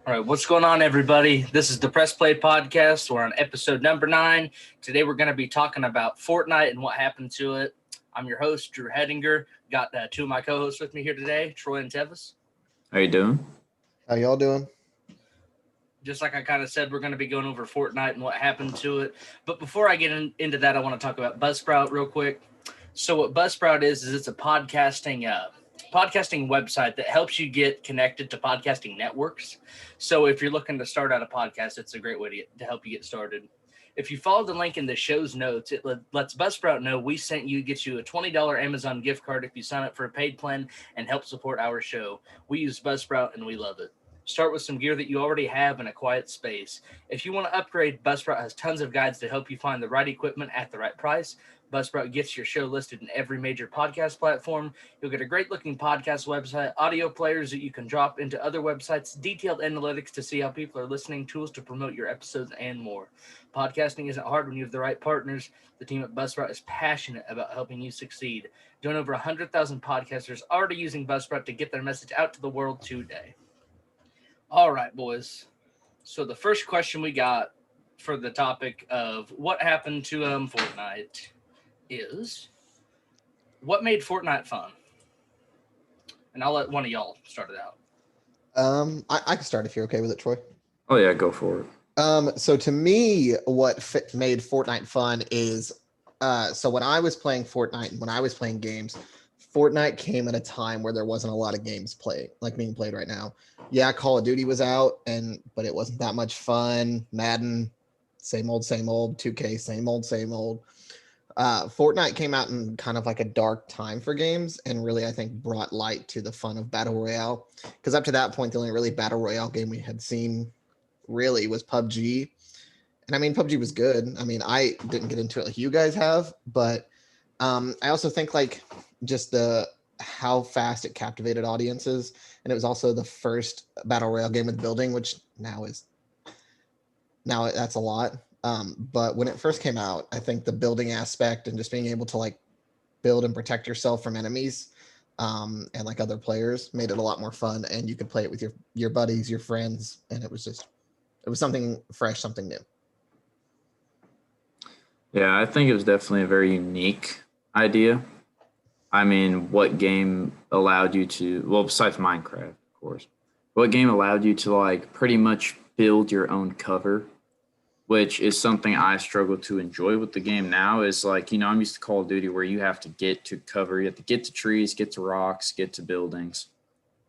All right, what's going on, everybody? This is the Pressplaypodcast. We're on episode number 9. Today, we're going to be talking about Fortnite and what happened to it. I'm your host, Drew Hedinger. Got two of my co-hosts with me here today, Troy and Tevis. How you doing? How y'all doing? Just like I kind of said, we're going to be going over Fortnite and what happened to it. But before I get into that, I want to talk about Buzzsprout real quick. So what Buzzsprout is it's a podcasting website that helps you get connected to podcasting networks. So if you're looking to start out a podcast, it's a great way to help you get started. If you follow the link in the show's notes, it lets Buzzsprout know we sent you, get you a $20 Amazon gift card if you sign up for a paid plan and help support our show. We use Buzzsprout and we love it. Start with some gear that you already have in a quiet space. If you want to upgrade, Buzzsprout has tons of guides to help you find the right equipment at the right price. Buzzsprout gets your show listed in every major podcast platform. You'll get a great-looking podcast website, audio players that you can drop into other websites, detailed analytics to see how people are listening, tools to promote your episodes, and more. Podcasting isn't hard when you have the right partners. The team at Buzzsprout is passionate about helping you succeed. Join over 100,000 podcasters already using Buzzsprout to get their message out to the world today. All right, boys. So the first question we got for the topic of what happened to Fortnite is, what made Fortnite fun? And I'll let one of y'all start it out. I can start if you're okay with it, Troy. Oh yeah, go for it. So to me, what made Fortnite fun is, so when I was playing Fortnite, when I was playing games, Fortnite came at a time where there wasn't a lot of games being played right now. Yeah, Call of Duty was out, but it wasn't that much fun. Madden, same old, 2K, same old. Fortnite came out in kind of like a dark time for games and really, I think, brought light to the fun of Battle Royale. Because up to that point, the only really Battle Royale game we had seen really was PUBG. And I mean, PUBG was good. I mean, I didn't get into it like you guys have, but I also think like just how fast it captivated audiences. And it was also the first Battle Royale game with building, which now that's a lot. But when it first came out, I think the building aspect and just being able to like build and protect yourself from enemies and like other players made it a lot more fun, and you could play it with your buddies, your friends, and it was something fresh, something new. Yeah, I think it was definitely a very unique idea. I mean, what game allowed you to, well, besides Minecraft, of course, what game allowed you to like pretty much build your own cover, which is something I struggle to enjoy with the game now, is like, I'm used to Call of Duty where you have to get to cover, you have to get to trees, get to rocks, get to buildings.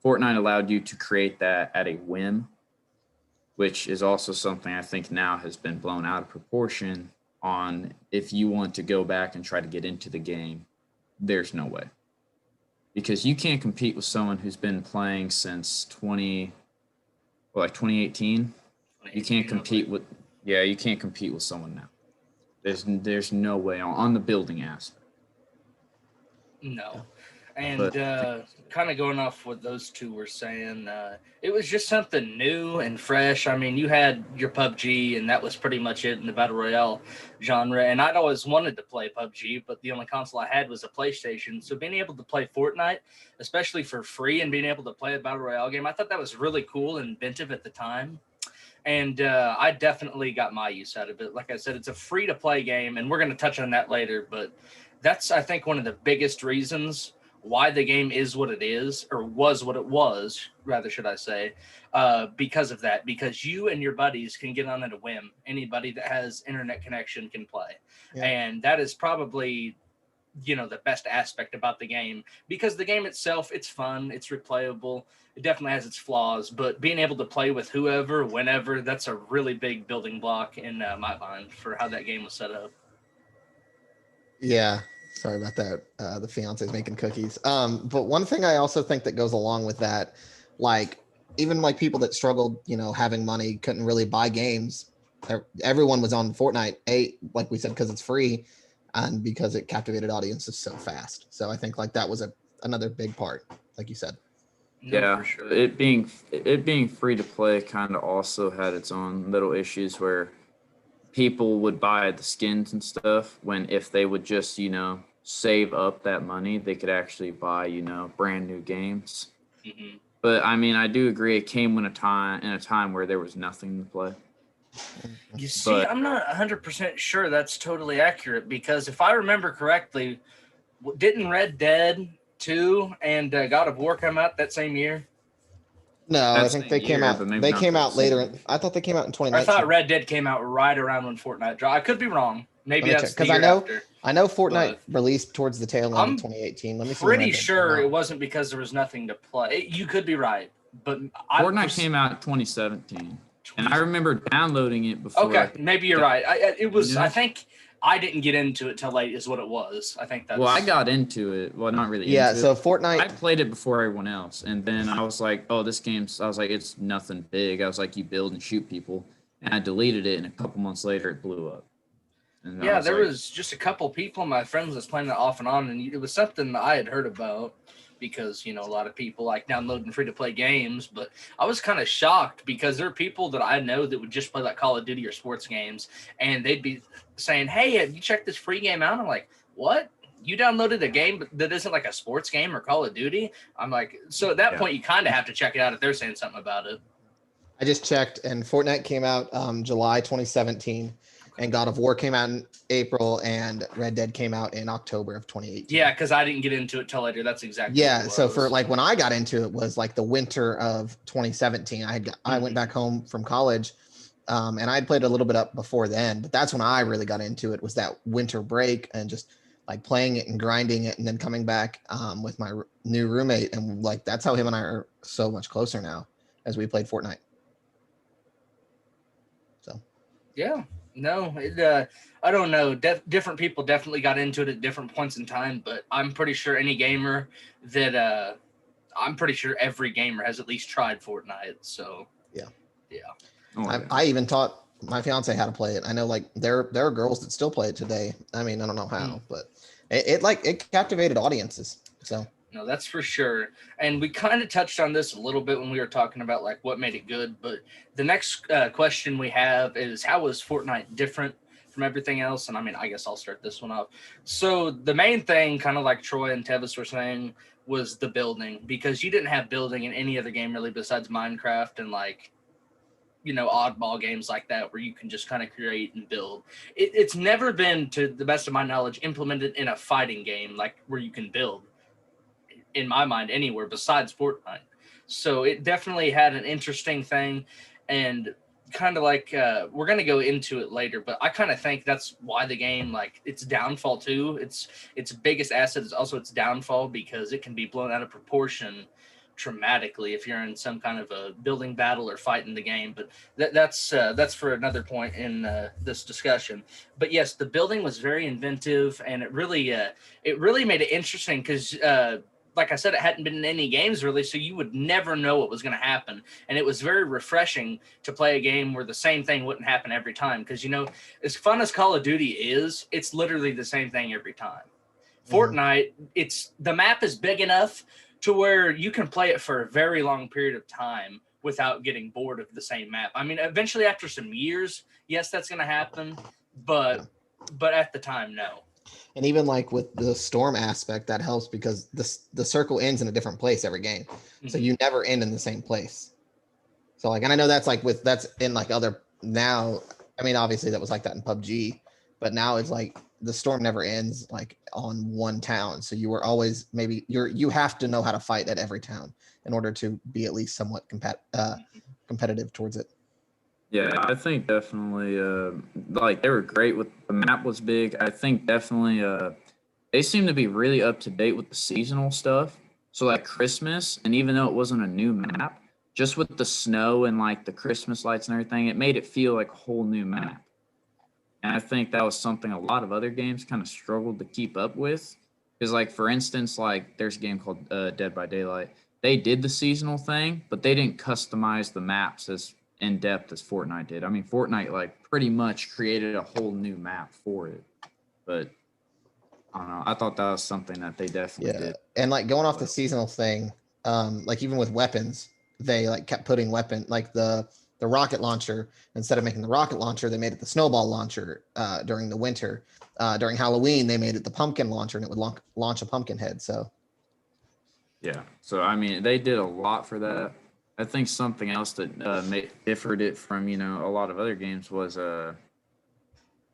Fortnite allowed you to create that at a whim, which is also something I think now has been blown out of proportion on if you want to go back and try to get into the game, there's no way. Because you can't compete with someone who's been playing since 2018. You can't compete with someone now. There's no way on the building aspect. No. And kind of going off what those two were saying, it was just something new and fresh. I mean, you had your PUBG, and that was pretty much it in the Battle Royale genre. And I'd always wanted to play PUBG, but the only console I had was a PlayStation. So being able to play Fortnite, especially for free, and being able to play a Battle Royale game, I thought that was really cool and inventive at the time. And I definitely got my use out of it. Like I said, it's a free-to-play game, and we're going to touch on that later. But that's, I think, one of the biggest reasons why the game is what it is, or was what it was, rather should I say, because of that. Because you and your buddies can get on at a whim. Anybody that has internet connection can play. Yeah. And that is probably, the best aspect about the game. Because the game itself, it's fun, it's replayable, it definitely has its flaws, but being able to play with whoever, whenever, that's a really big building block in my mind for how that game was set up. Yeah. Sorry about that. The fiance's making cookies. But one thing I also think that goes along with that, like even like people that struggled, having money, couldn't really buy games. Everyone was on Fortnite, like we said, because it's free and because it captivated audiences so fast. So I think like that was another big part, like you said. Yeah, for sure. It being free to play kind of also had its own little issues where people would buy the skins and stuff when if they would just, save up that money, they could actually buy, brand new games. Mm-hmm. But I mean, I do agree it came in a time where there was nothing to play. You see, But I'm not 100% sure that's totally accurate because if I remember correctly, didn't Red Dead 2 and God of War come out that same year? No, I that think same they came year, out. but maybe They not came the out same later. year. I thought they came out in I thought 2019. Red Dead came out right around when Fortnite dropped. I could be wrong. Let Maybe me that's check the because year after. I know Fortnite but released towards the tail end I'm of 2018. Let me see when pretty Red Dead came sure it out. wasn't because there was nothing to play. You could be right, but I Fortnite came out in 2017, and I 20. remember downloading it before. Okay, Like, maybe you're right. It was. I know? think I didn't get into it till late. Is what it was. I think that's. Well, I got into it. Well, not really Yeah, into so it. I Fortnite. played it before everyone else, and then I was like, "Oh, this game's." I was like, "It's nothing big." I was like, "You build and shoot people," and I deleted it, and a couple months later, it blew up. And I Yeah, was there like, was just a couple people, my friends, was playing it off and on, and it was something I had heard about because a lot of people like downloading free to play games. But I was kind of shocked because there are people that I know that would just play like Call of Duty or sports games, and they'd be saying, "Hey, have you checked this free game out?" I'm like, "What? You downloaded a game that isn't like a sports game or Call of Duty?" I'm like, so at that point, you kind of have to check it out if they're saying something about it. I just checked, and Fortnite came out July 2017, and God of War came out in April, and Red Dead came out in October of 2018. Yeah, because I didn't get into it till later. That's exactly Yeah, what it so was. for like when I got into it was like the winter of 2017. I went back home from college, and I'd played a little bit up before then, but that's when I really got into it was that winter break and just like playing it and grinding it, and then coming back with my new roommate, and like that's how him and I are so much closer now as we played Fortnite. So Yeah, no, I don't know. Different people definitely got into it at different points in time, but I'm pretty sure any gamer that I'm pretty sure every gamer has at least tried Fortnite. So yeah. "Oh, yeah." I even taught my fiance how to play it. I know like there are girls that still play it today. I mean, I don't know how, but it captivated audiences. So no, that's for sure. And we kind of touched on this a little bit when we were talking about like what made it good. But the next question we have is how was Fortnite different from everything else? And I mean, I guess I'll start this one off. So the main thing, kind of like Troy and Tevis were saying, was the building because you didn't have building in any other game really besides Minecraft and like oddball games like that where you can just kind of create and build. It's never been, to the best of my knowledge, implemented in a fighting game like where you can build, in my mind, anywhere besides Fortnite. So it definitely had an interesting thing, and kind of like we're going to go into it later, but I kind of think that's why the game, like its downfall too, its biggest asset is also its downfall because it can be blown out of proportion traumatically if you're in some kind of a building battle or fight in the game. But that's for another point in this discussion. But yes, the building was very inventive, and it really made it interesting because like I said, it hadn't been in any games really, so you would never know what was going to happen. And it was very refreshing to play a game where the same thing wouldn't happen every time. Because, as fun as Call of Duty is, it's literally the same thing every time. Fortnite, the map is big enough to where you can play it for a very long period of time without getting bored of the same map. I mean, eventually after some years, yes, that's going to happen, but at the time, no. And even like with the storm aspect, that helps because the circle ends in a different place every game, so you never end in the same place. So like, and I know that's in like other now. I mean, obviously that was like that in PUBG, but now it's like the storm never ends like on one town. So you were always you have to know how to fight at every town in order to be at least somewhat competitive towards it. Yeah, I think definitely like they were great with the map was big. I think definitely they seem to be really up to date with the seasonal stuff. So like Christmas, and even though it wasn't a new map, just with the snow and like the Christmas lights and everything, it made it feel like a whole new map. And I think that was something a lot of other games kind of struggled to keep up with. Because like for instance, like there's a game called Dead by Daylight. They did the seasonal thing, but they didn't customize the maps as in depth as Fortnite did. I mean, Fortnite like pretty much created a whole new map for it. But I don't know. I thought that was something that they definitely did. And like going off the seasonal thing, like even with weapons, they like kept putting like the rocket launcher, instead of making the rocket launcher, they made it the snowball launcher during the winter. During Halloween, they made it the pumpkin launcher, and it would launch a pumpkin head. So Yeah. So I mean, they did a lot for that. I think something else that differed it from a lot of other games was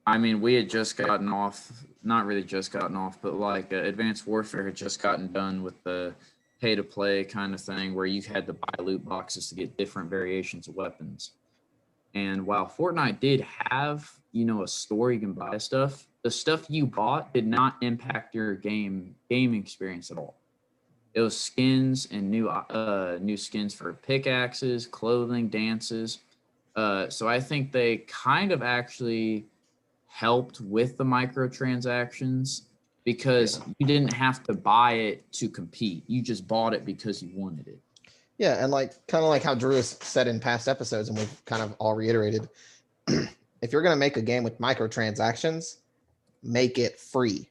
I mean, we had just gotten off, not really just gotten off, but like Advanced Warfare had just gotten done with the pay to play kind of thing where you had to buy loot boxes to get different variations of weapons. And while Fortnite did have, a store you can buy stuff, the stuff you bought did not impact your game experience at all. It was skins and new skins for pickaxes, clothing, dances. So I think they kind of actually helped with the microtransactions because Yeah. you didn't have to buy it to compete. You just bought it because you wanted it. Yeah, and like kind of like how Drew has said in past episodes, and we've kind of all reiterated, if you're gonna make a game with microtransactions, make it free.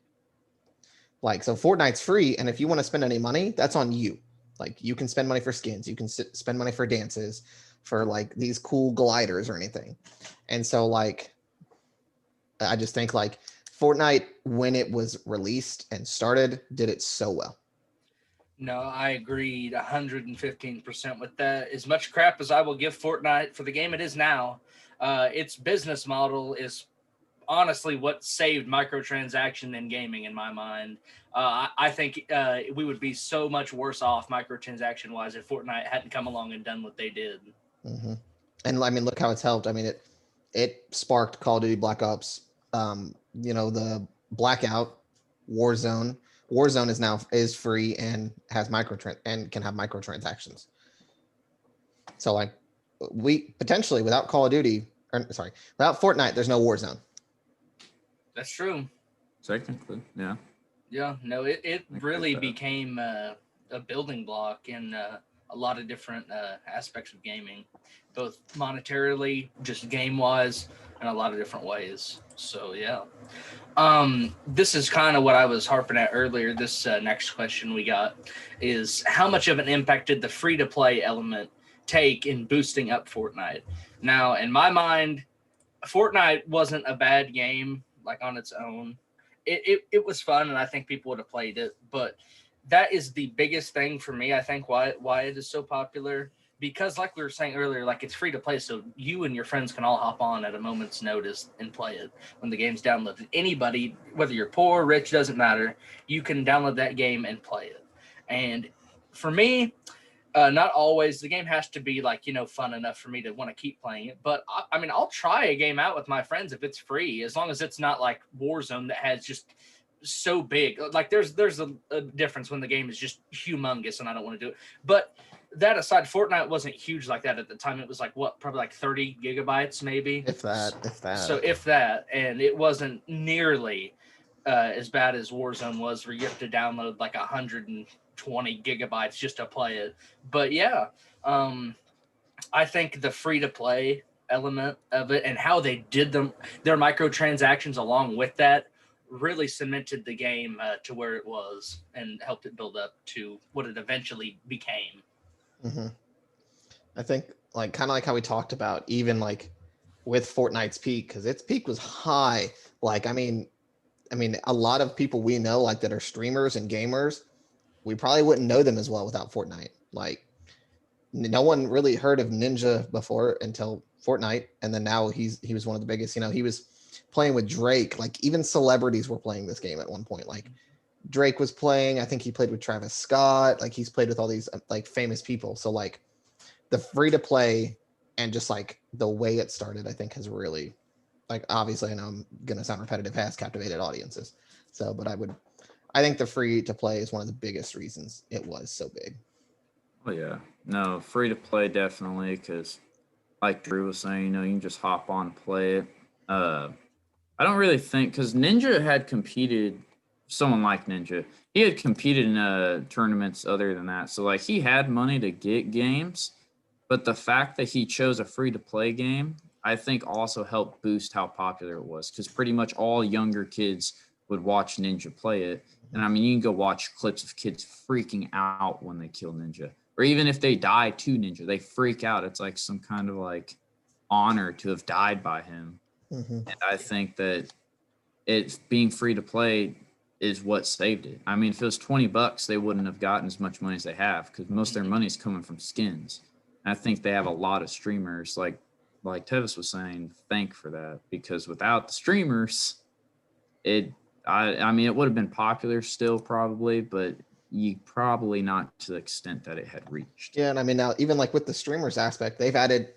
Like, so Fortnite's free, and if you want to spend any money, that's on you. Like, you can spend money for skins, you can spend money for dances, for like these cool gliders or anything. And so, like, I just think like Fortnite, when it was released and started, did it so well. No, I agreed 115% with that. As much crap as I will give Fortnite for the game it is now, its business model is honestly what saved microtransaction in gaming in my mind. I think we would be so much worse off microtransaction wise if Fortnite hadn't come along and done what they did. Mm-hmm. And I mean, look how it's helped. I mean, it sparked Call of Duty Black Ops. The Blackout, Warzone. Warzone is free and has and can have microtransactions. So like, we potentially without Call of Duty, or sorry, without Fortnite, there's no Warzone. That's true. Technically, yeah. Yeah, no, it really became a building block in a lot of different aspects of gaming, both monetarily, just game wise, and a lot of different ways. So yeah, this is kind of what I was harping at earlier. This next question we got is how much of an impact did the free to play element take in boosting up Fortnite? Now, in my mind, Fortnite wasn't a bad game like on its own. It was fun, and I think people would have played it. But that is the biggest thing for me. I think why it is so popular, because like we were saying earlier, like it's free to play, so you and your friends can all hop on at a moment's notice and play it when the game's downloaded. Anybody, whether you're poor, rich, doesn't matter. You can download that game and play it. And for me, not always. The game has to be like, fun enough for me to want to keep playing it. But I mean, I'll try a game out with my friends if it's free, as long as it's not like Warzone that has just so big. Like there's a difference when the game is just humongous and I don't want to do it. But that aside, Fortnite wasn't huge like that at the time. It was like probably like 30 gigabytes maybe. If that. So if that, and it wasn't nearly as bad as Warzone was, where you have to download like 120 gigabytes just to play it. But yeah, I think the free to play element of it and how they did their microtransactions along with that really cemented the game to where it was and helped it build up to what it eventually became. Mm-hmm. I think like kind of like how we talked about, even like with Fortnite's peak, because its peak was high. Like, I mean, a lot of people we know, like that are streamers and gamers, we probably wouldn't know them as well without Fortnite. Like, no one really heard of Ninja before until Fortnite, and then now he was one of the biggest. He was playing with Drake. Like, even celebrities were playing this game at one point. Like, Drake was playing. I think he played with Travis Scott. Like, he's played with all these like famous people. So like, the free to play and just like the way it started, I think has really, like, obviously, I know I'm gonna sound repetitive, has captivated audiences. So, but I think the free to play is one of the biggest reasons it was so big. Oh yeah, no, free to play definitely, because like Drew was saying, you can just hop on and play it. I don't really think, because Ninja had competed, someone like Ninja, he had competed in tournaments other than that. So like he had money to get games, but the fact that he chose a free to play game, I think also helped boost how popular it was, because pretty much all younger kids would watch Ninja play it. And I mean, you can go watch clips of kids freaking out when they kill Ninja, or even if they die to Ninja, they freak out. It's like some kind of like honor to have died by him. Mm-hmm. And I think that it's being free to play is what saved it. I mean, if it was $20, they wouldn't have gotten as much money as they have because most of their money is coming from skins. And I think they have a lot of streamers, like Tevis was saying, thank for that, because without the streamers, I mean, it would have been popular still probably, but you probably not to the extent that it had reached. Yeah, and I mean now even like with the streamers aspect, they've added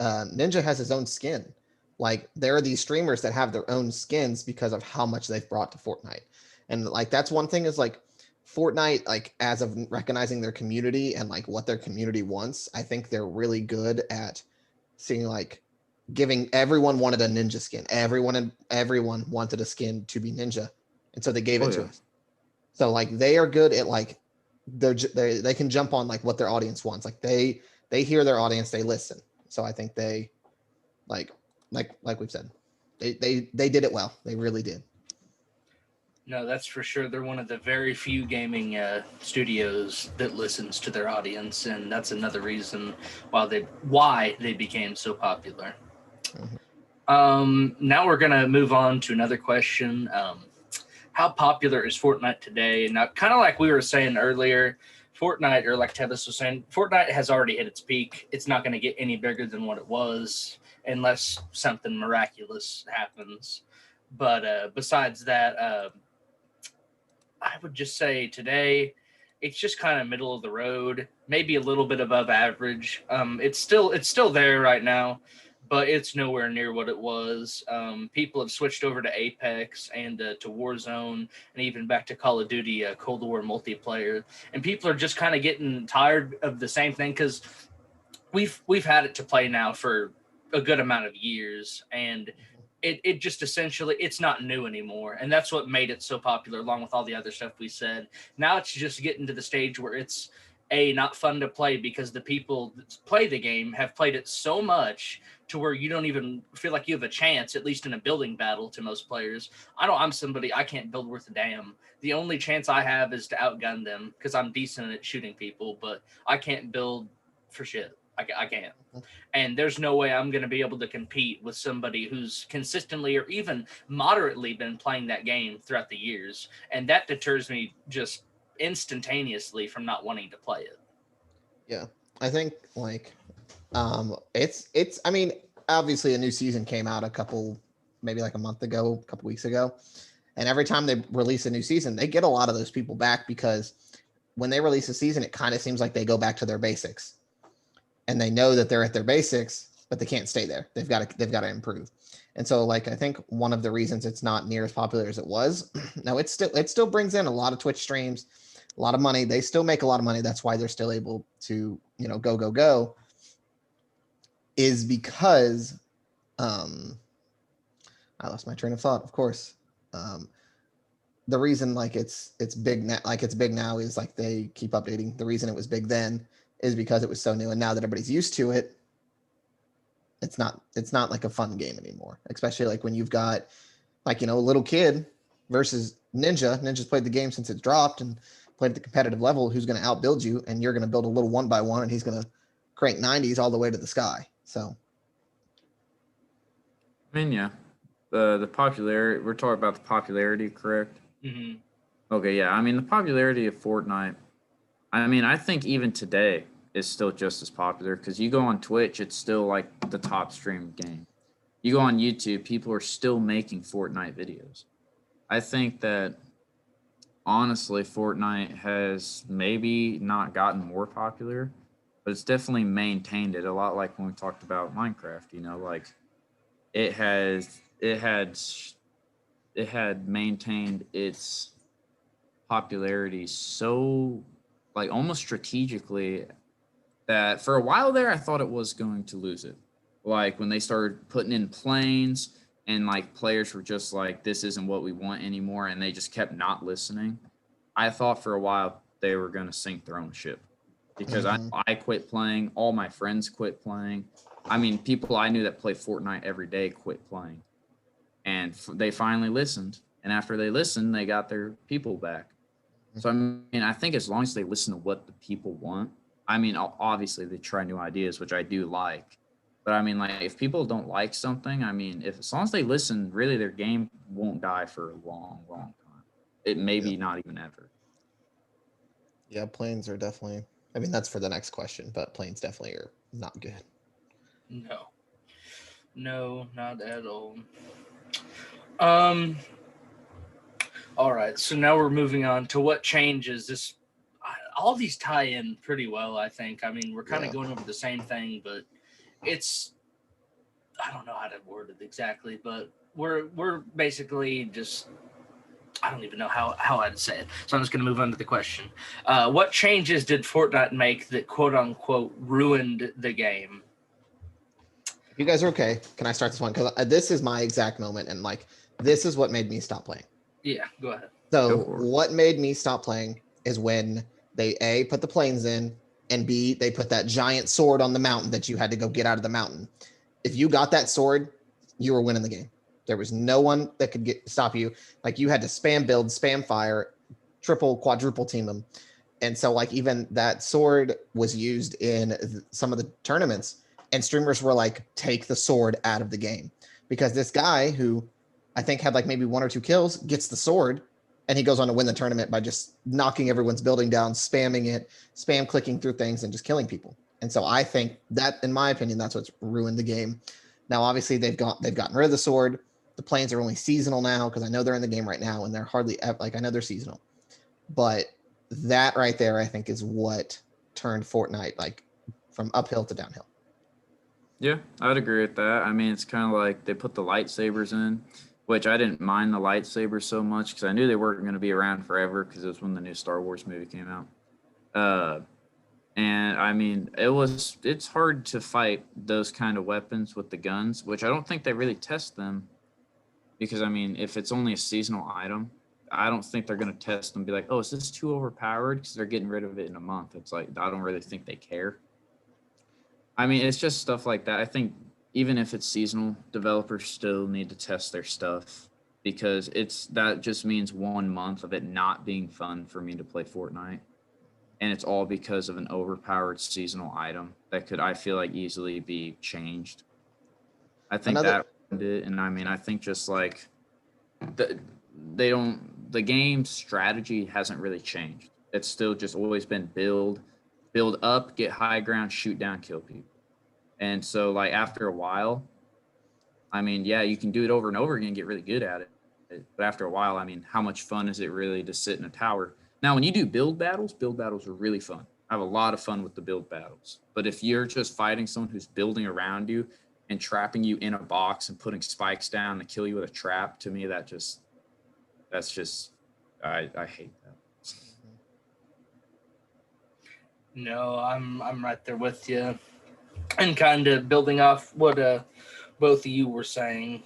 Ninja has his own skin. Like there are these streamers that have their own skins because of how much they've brought to Fortnite. And like that's one thing is like Fortnite, like as of recognizing their community and like what their community wants, I think they're really good at seeing like giving everyone wanted a ninja skin. Everyone wanted a skin to be ninja. And so they gave Oh, it to yeah. us. So like they are good at like they can jump on like what their audience wants. Like they hear their audience, they listen. So I think they like like we've said, they did it well. They really did. No, that's for sure. They're one of the very few gaming studios that listens to their audience, and that's another reason why they became so popular. Now we're gonna move on to another question. How popular is Fortnite today? Now, kind of like we were saying earlier, Fortnite, or like Tevis was saying, Fortnite has already hit its peak. It's not going to get any bigger than what it was unless something miraculous happens. But besides that, I would just say today it's just kind of middle of the road, maybe a little bit above average. It's still there right now, but it's nowhere near what it was. People have switched over to Apex and to Warzone and even back to Call of Duty Cold War multiplayer, and people are just kind of getting tired of the same thing because we've had it to play now for a good amount of years, and it just essentially it's not new anymore, and that's what made it so popular along with all the other stuff we said. Now it's just getting to the stage where it's not fun to play because the people that play the game have played it so much to where you don't even feel like you have a chance, at least in a building battle. To most players, I'm somebody, I can't build worth a damn. The only chance I have is to outgun them because I'm decent at shooting people, but I can't build for shit. I can't. And there's no way I'm going to be able to compete with somebody who's consistently or even moderately been playing that game throughout the years. And that deters me just instantaneously from not wanting to play it. Yeah. I think like it's I mean, obviously a new season came out maybe like a month ago, a couple weeks ago. And every time they release a new season, they get a lot of those people back because when they release a season, it kind of seems like they go back to their basics. And they know that they're at their basics, but they can't stay there. They've got to improve. And so like I think one of the reasons it's not near as popular as it was, now it still brings in a lot of Twitch streams, a lot of money. They still make a lot of money. That's why they're still able to, go, is because I lost my train of thought, of course. The reason like it's big now, is like they keep updating. The reason it was big then is because it was so new, and now that everybody's used to it, it's not like a fun game anymore. Especially like when you've got like a little kid versus Ninja. Ninja's played the game since it dropped and played at the competitive level. Who's going to outbuild you? And you're going to build a little 1x1, and he's going to crank 90s all the way to the sky. So, I mean, yeah, the popularity. We're talking about the popularity, correct? Mm-hmm. Okay, yeah. I mean, the popularity of Fortnite. I mean, I think even today is still just as popular because you go on Twitch, it's still like the top streamed game. You go on YouTube, people are still making Fortnite videos. I think that honestly, Fortnite has maybe not gotten more popular, but it's definitely maintained it a lot like when we talked about Minecraft, like it had maintained its popularity so like almost strategically that for a while there I thought it was going to lose it. Like when they started putting in planes and like players were just like, this isn't what we want anymore, and they just kept not listening. I thought for a while they were going to sink their own ship because I quit playing. All my friends quit playing. I mean, people I knew that play Fortnite every day quit playing, and they finally listened. And after they listened, they got their people back. So, I mean, I think as long as they listen to what the people want, I mean, obviously they try new ideas, which I do like. But I mean, like, if people don't like something, I mean, as long as they listen, really their game won't die for a long, long time. It maybe not even ever. Yeah, planes are definitely. I mean, that's for the next question, but planes definitely are not good. No, not at all. Um. All right, so now we're moving on to what changes this. All these tie in pretty well, I think. I mean, we're kind of Yeah. going over the same thing, but it's I don't know how to word it exactly, but we're basically just I don't even know how I'd say it. So I'm just going to move on to the question. What changes did Fortnite make that quote unquote ruined the game? If you guys are okay, can I start this one? Because this is my exact moment, and like this is what made me stop playing. Yeah, go ahead. So Go for it. what made me stop playing is when they A, put the planes in, and B, they put that giant sword on the mountain that you had to go get out of the mountain. If you got that sword, you were winning the game. There was no one that could stop you. Like you had to spam build, spam fire, triple, quadruple team them. And so like even that sword was used in some of the tournaments, and streamers were like, take the sword out of the game. Because this guy who I think had like maybe 1 or 2 kills gets the sword, and he goes on to win the tournament by just knocking everyone's building down, spamming it, spam clicking through things, and just killing people. And so I think that, in my opinion, that's what's ruined the game. Now, obviously, they've gotten rid of the sword. The planes are only seasonal now because I know they're in the game right now, and they're hardly like I know they're seasonal. But that right there, I think, is what turned Fortnite like from uphill to downhill. Yeah, I would agree with that. I mean, it's kind of like they put the lightsabers in, which I didn't mind the lightsabers so much because I knew they weren't going to be around forever because it was when the new Star Wars movie came out. And I mean, it's hard to fight those kind of weapons with the guns, which I don't think they really test them because I mean, if it's only a seasonal item, I don't think they're going to test them and be like, oh, is this too overpowered? Because they're getting rid of it in a month. It's like, I don't really think they care. I mean, it's just stuff like that. I think even if it's seasonal, developers still need to test their stuff because that just means 1 month of it not being fun for me to play Fortnite. And it's all because of an overpowered seasonal item that could, I feel like, easily be changed. I think Another that ruined it. And I mean, I think just like the game strategy hasn't really changed. It's still just always been build up, get high ground, shoot down, kill people. And so like after a while, I mean, yeah, you can do it over and over again, get really good at it. But after a while, I mean, how much fun is it really to sit in a tower? Now, when you do build battles are really fun. I have a lot of fun with the build battles. But if you're just fighting someone who's building around you and trapping you in a box and putting spikes down to kill you with a trap, to me, that's just I hate that. No, I'm right there with you, and kind of building off what both of you were saying.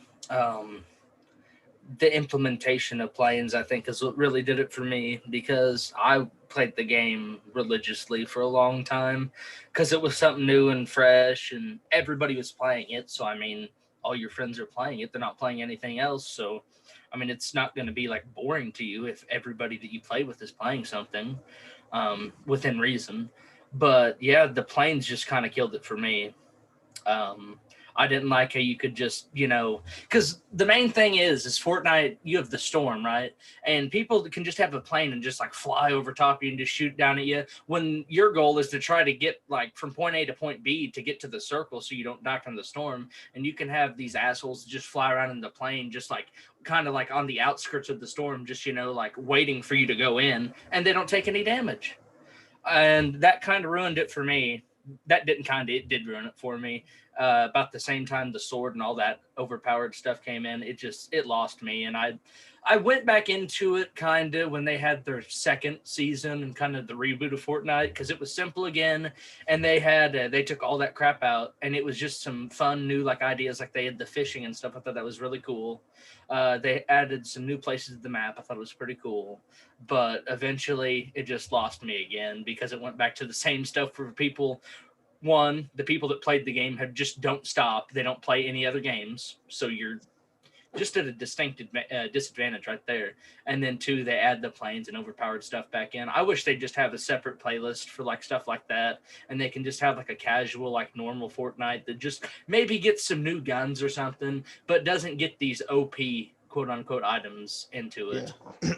The implementation of planes, I think, is what really did it for me because I played the game religiously for a long time because it was something new and fresh and everybody was playing it. So, I mean, all your friends are playing it. They're not playing anything else. So, I mean, it's not going to be like boring to you if everybody that you play with is playing something within reason. But yeah, the planes just kind of killed it for me. Um, I didn't like how you could just, because the main thing is Fortnite, you have the storm, right? And people can just have a plane and just like fly over top of you and just shoot down at you when your goal is to try to get like from point A to point B to get to the circle so you don't die from the storm. And you can have these assholes just fly around in the plane, just like kind of like on the outskirts of the storm, just, like waiting for you to go in, and they don't take any damage. And that kind of ruined it for me. It did ruin it for me. About the same time the sword and all that overpowered stuff came in, it lost me. And I went back into it kind of when they had their second season and kind of the reboot of Fortnite because it was simple again, and they took all that crap out, and it was just some fun new like ideas, like they had the fishing and stuff. I thought that was really cool. They added some new places to the map. I thought it was pretty cool, but eventually it just lost me again because it went back to the same stuff for people. One, the people that played the game just don't stop. They don't play any other games. So you're just at a distinct disadvantage right there. And then two, they add the planes and overpowered stuff back in. I wish they'd just have a separate playlist for like stuff like that. And they can just have like a casual, like normal Fortnite that just maybe gets some new guns or something, but doesn't get these OP quote unquote items into it. Yeah.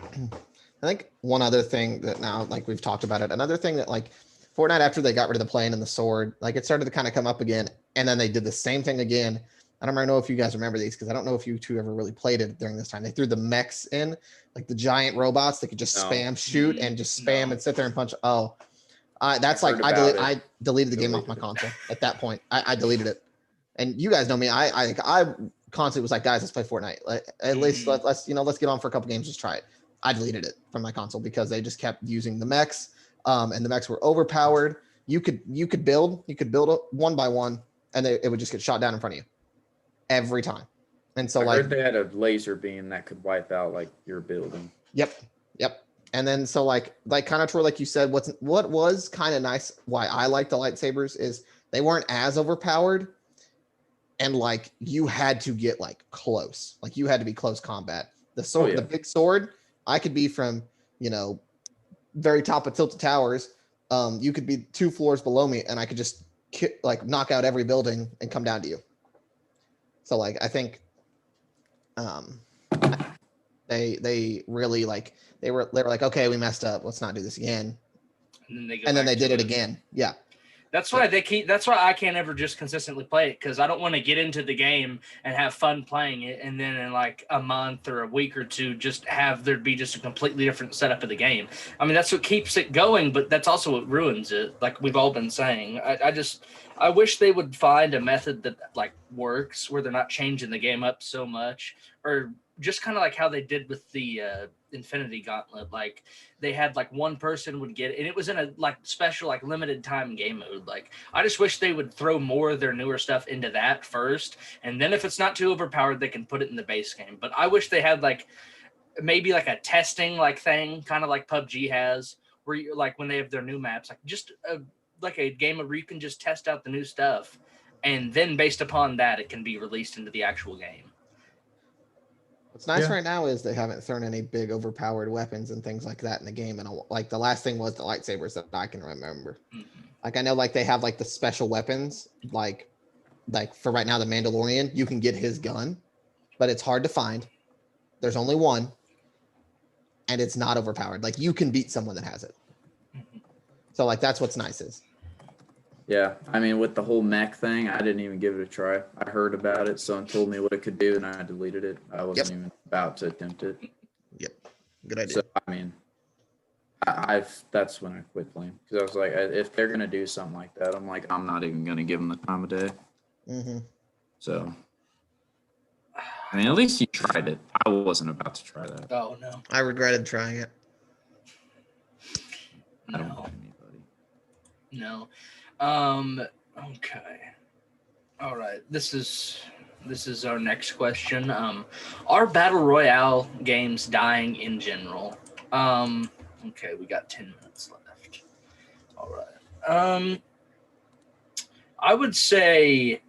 I think one other thing that now, like we've talked about it, another thing that like Fortnite after they got rid of the plane and the sword, like it started to kind of come up again, and then they did the same thing again. I don't know if you guys remember these because I don't know if you two ever really played it during this time. They threw the mechs in, like the giant robots that could just spam shoot and just spam and sit there and punch. Oh, that's like I deleted the game off my console at that point. I deleted it, and you guys know me. I constantly was like, guys, let's play Fortnite. Like, at least let's get on for a couple games, just try it. I deleted it from my console because they just kept using the mechs, and the mechs were overpowered. You could build it one by one, and it would just get shot down in front of you every time. And so I like heard they had a laser beam that could wipe out like your building. Yep. And then so like kind of Troy, like you said, what was kind of nice, why I like the lightsabers is they weren't as overpowered, and like you had to get like close, like you had to be close combat. The sword, the big sword, I could be from very top of Tilted Towers. You could be 2 floors below me, and I could just like knock out every building and come down to you. So like I think they really like they were like, okay, we messed up, let's not do this again. And then they did it again. Yeah. That's why that's why I can't ever just consistently play it, because I don't want to get into the game and have fun playing it, and then in like a month or a week or two just have there be just a completely different setup of the game. I mean, that's what keeps it going, but that's also what ruins it, like we've all been saying. I wish they would find a method that like works, where they're not changing the game up so much, or just kind of like how they did with the Infinity Gauntlet. Like they had like one person would get it, and it was in a like special like limited time game mode. Like I just wish they would throw more of their newer stuff into that first, and then if it's not too overpowered, they can put it in the base game. But I wish they had like maybe like a testing like thing, kind of like PUBG has, where you like when they have their new maps, like just like a game where you can just test out the new stuff, and then based upon that, it can be released into the actual game. What's nice right now is they haven't thrown any big overpowered weapons and things like that in the game. And like the last thing was the lightsabers that I can remember. Mm-hmm. Like I know like they have like the special weapons, like for right now, the Mandalorian, you can get his gun, but it's hard to find. There's only one, and it's not overpowered. Like you can beat someone that has it. Mm-hmm. So like that's what's nice is. Yeah, I mean, with the whole mech thing, I didn't even give it a try. I heard about it, someone told me what it could do, and I deleted it. I wasn't even about to attempt it. Yep, good idea. So, I mean, that's when I quit playing, because I was like, if they're going to do something like that, I'm like, I'm not even going to give them the time of day. Mm-hmm. So, I mean, at least you tried it. I wasn't about to try that. Oh, no. I regretted trying it. I don't blame anybody. No. Okay. All right. This is our next question. Are battle royale games dying in general? Okay, we got 10 minutes left. All right. I would say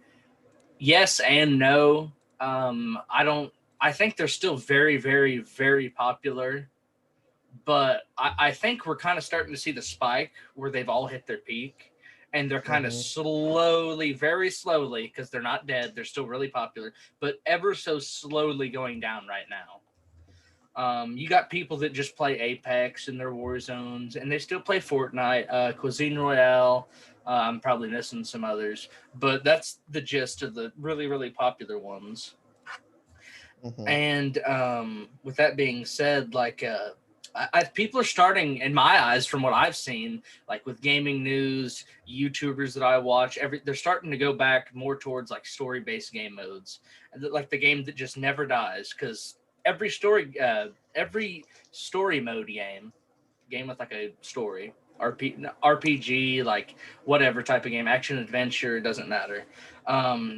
yes and no. I think they're still very, very, very popular, but I think we're kind of starting to see the spike where they've all hit their peak. And they're kind of slowly, very slowly, because they're not dead. They're still really popular, but ever so slowly going down right now. You got people that just play Apex in their war zones, and they still play Fortnite, Cuisine Royale. I'm probably missing some others, but that's the gist of the really, really popular ones. Mm-hmm. And with that being said, like people are starting, in my eyes, from what I've seen, like with gaming news, YouTubers that I watch, they're starting to go back more towards like story-based game modes, like the game that just never dies. Because every story mode game with like a story, RPG, like whatever type of game, action adventure, doesn't matter.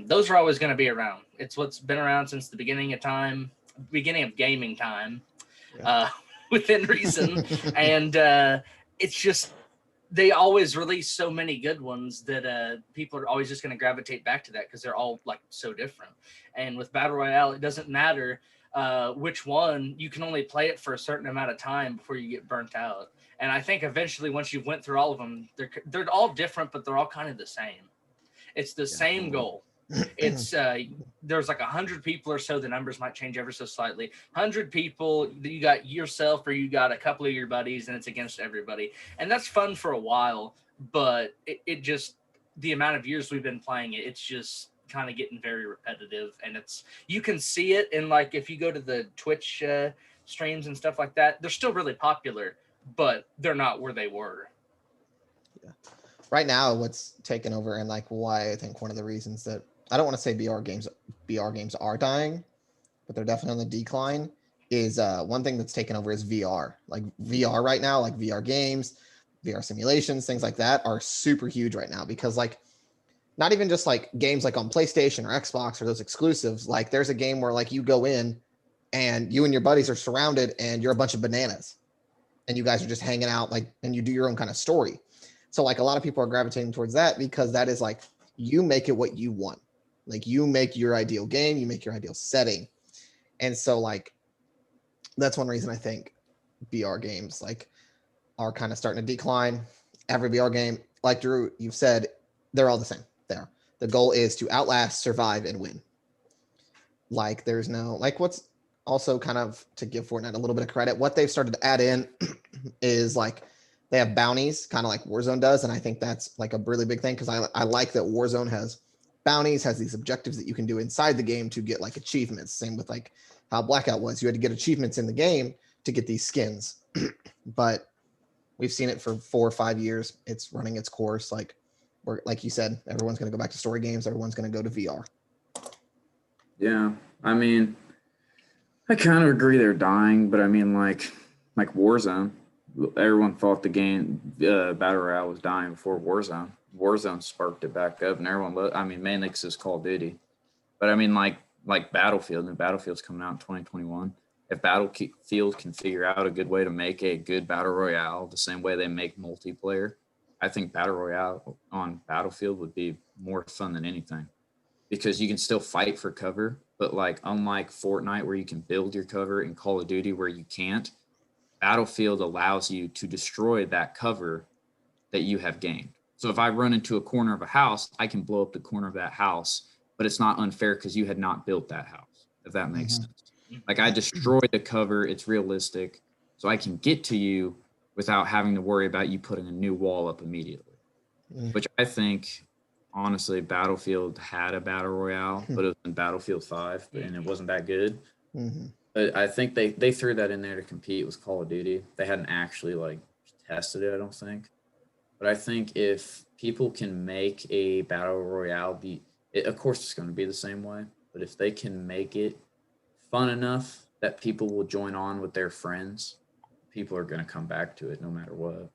Those are always going to be around. It's what's been around since the beginning of gaming time. Yeah. Within reason. And it's just they always release so many good ones that people are always just going to gravitate back to that, because they're all like so different. And with battle royale, it doesn't matter which one. You can only play it for a certain amount of time before you get burnt out. And I think eventually, once you've went through all of them, they're all different, but they're all kind of the same. It's the same goal. It's there's like 100 people or so. The numbers might change ever so slightly. 100 people. You got yourself, or you got a couple of your buddies, and it's against everybody. And that's fun for a while, but it just the amount of years we've been playing it, it's just kind of getting very repetitive. And it's you can see it in like if you go to the Twitch streams and stuff like that, they're still really popular, but they're not where they were. Yeah. Right now, what's taken over and like why I think one of the reasons that I don't want to say BR games are dying, but they're definitely on the decline is one thing that's taken over is VR. Like VR right now, like VR games, VR simulations, things like that are super huge right now because like not even just like games like on PlayStation or Xbox or those exclusives. Like there's a game where like you go in and you and your buddies are surrounded and you're a bunch of bananas and you guys are just hanging out like and you do your own kind of story. So like a lot of people are gravitating towards that because that is like you make it what you want. Like you make your ideal game, you make your ideal setting. And so like that's one reason I think VR games like are kind of starting to decline. Every VR game, like Drew, you've said, they're all the same. There. The goal is to outlast, survive, and win. Like there's no like what's also kind of to give Fortnite a little bit of credit. What they've started to add in is like they have bounties, kind of like Warzone does, and I think that's like a really big thing because I like that Warzone has bounties, has these objectives that you can do inside the game to get like achievements. Same with like how Blackout was. You had to get achievements in the game to get these skins. But we've seen it for 4 or 5 years. It's running its course. Like we're like you said, everyone's going to go back to story games. Everyone's going to go to VR. Yeah, I mean, I kind of agree they're dying, but I mean, like Warzone, everyone thought the game Battle Royale was dying before Warzone. Warzone sparked it back up, and everyone. I mean, mainly because it's Call of Duty, but I mean, like Battlefield, and Battlefield's coming out in 2021. If Battlefield can figure out a good way to make a good Battle Royale the same way they make multiplayer, I think Battle Royale on Battlefield would be more fun than anything because you can still fight for cover, but like unlike Fortnite where you can build your cover and Call of Duty where you can't, Battlefield allows you to destroy that cover that you have gained. So if I run into a corner of a house, I can blow up the corner of that house, but it's not unfair because you had not built that house, if that makes sense. Like I destroyed the cover, it's realistic, so I can get to you without having to worry about you putting a new wall up immediately. Which I think, honestly, Battlefield had a battle royale, but it was in Battlefield 5, and it wasn't that good. But I think they threw that in there to compete with Call of Duty. They hadn't actually like tested it, I don't think. But I think if people can make a battle royale of course it's going to be the same way, but if they can make it fun enough that people will join on with their friends, people are going to come back to it no matter what.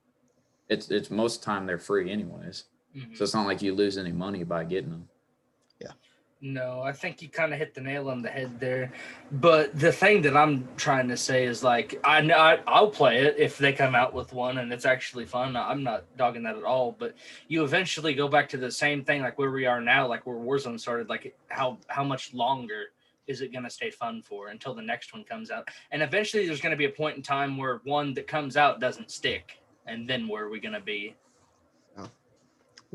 It's most of the time they're free anyways. So it's not like you lose any money by getting them. Yeah. No, I think you kind of hit the nail on the head there. But the thing that I'm trying to say is like I'll play it if they come out with one and it's actually fun. I'm not dogging that at all. But you eventually go back to the same thing like where we are now, like where Warzone started. Like how much longer is it going to stay fun for until the next one comes out? And eventually there's going to be a point in time where one that comes out doesn't stick. And then where are we going to be?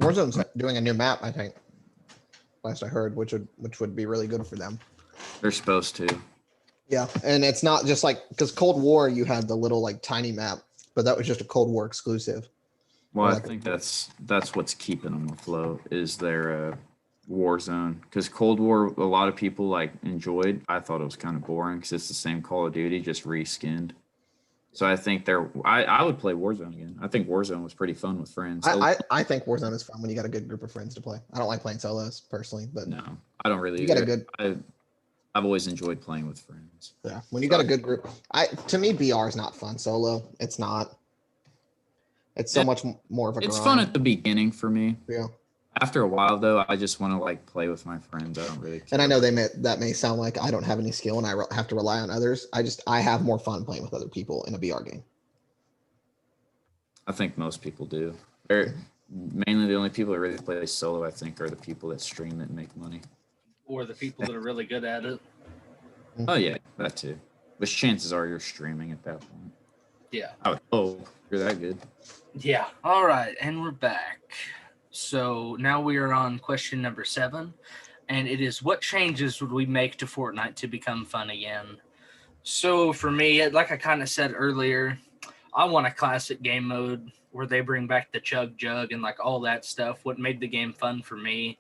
Warzone's doing a new map, I think. Last I heard, which would be really good for them. They're supposed to. Yeah, and it's not just like because Cold War you had the little like tiny map, but that was just a Cold War exclusive. Well, I think that's what's keeping them afloat is their Warzone, because Cold War a lot of people like enjoyed. I thought it was kind of boring because it's the same Call of Duty just reskinned. So I think I would play Warzone again. I think Warzone was pretty fun with friends. I think Warzone is fun when you got a good group of friends to play. I don't like playing solos personally, but no, I don't really. You got a good. I've always enjoyed playing with friends. Yeah, when you got a good group. To me, BR is not fun solo. It's not. It's so much more of a. It's grind. fun at the beginning for me. Yeah. After a while, though, I just want to like play with my friends. I don't really care. And I know that may sound like I don't have any skill and I have to rely on others. I have more fun playing with other people in a BR game. I think most people do. Mainly the only people that really play solo, I think, are the people that stream it and make money. Or the people that are really good at it. Oh, yeah, that too. Which chances are you're streaming at that point. Yeah. You're that good. Yeah. All right. And we're back. So now we are on question number 7. and it is what changes would we make to Fortnite to become fun again? So for me, like I kind of said earlier, I want a classic game mode where they bring back the chug jug and like all that stuff. What made the game fun for me,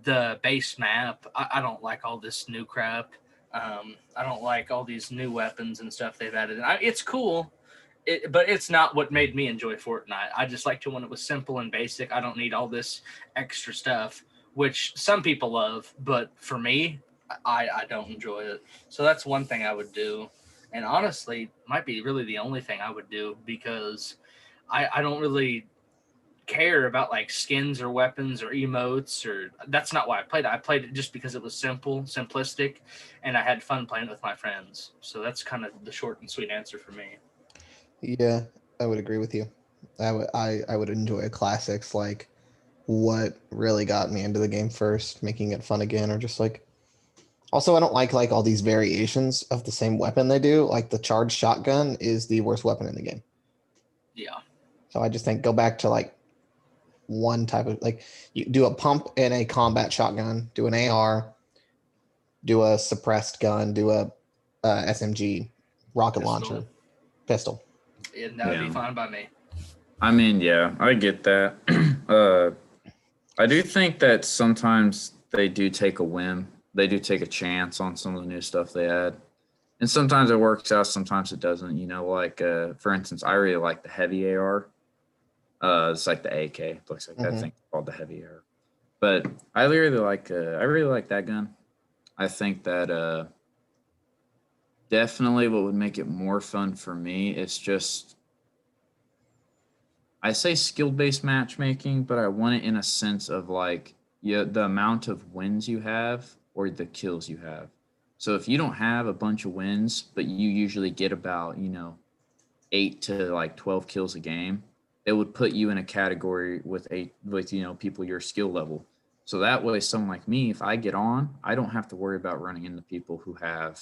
the base map. I don't like all this new crap. I don't like all these new weapons and stuff they've added. It's cool, but it's not what made me enjoy Fortnite. I just liked it when it was simple and basic. I don't need all this extra stuff, which some people love, but for me, I don't enjoy it. So that's one thing I would do. And honestly, might be really the only thing I would do because I don't really care about like skins or weapons or emotes, or that's not why I played it. I played it just because it was simple, simplistic, and I had fun playing it with my friends. So that's kind of the short and sweet answer for me. Yeah, I would agree with you. I would enjoy classics like what really got me into the game first, making it fun again, or just like also I don't like all these variations of the same weapon they do. Like the charged shotgun is the worst weapon in the game. Yeah. So I just think go back to like one type of like you do a pump in a combat shotgun, do an AR, do a suppressed gun, do a SMG, rocket launcher, pistol. And that would be fine by me. I mean, yeah, I get that. I do think that sometimes they do take a whim. They do take a chance on some of the new stuff they add. And sometimes it works out, sometimes it doesn't. You know, like, for instance, I really like the heavy AR. It's like the AK. It looks like that thing called the heavy AR. But I really like that gun. I think that definitely what would make it more fun for me is just, I say skill-based matchmaking, but I want it in a sense of like the amount of wins you have or the kills you have. So if you don't have a bunch of wins, but you usually get about 8 to like 12 kills a game, it would put you in a category with people your skill level. So that way, someone like me, if I get on, I don't have to worry about running into people who have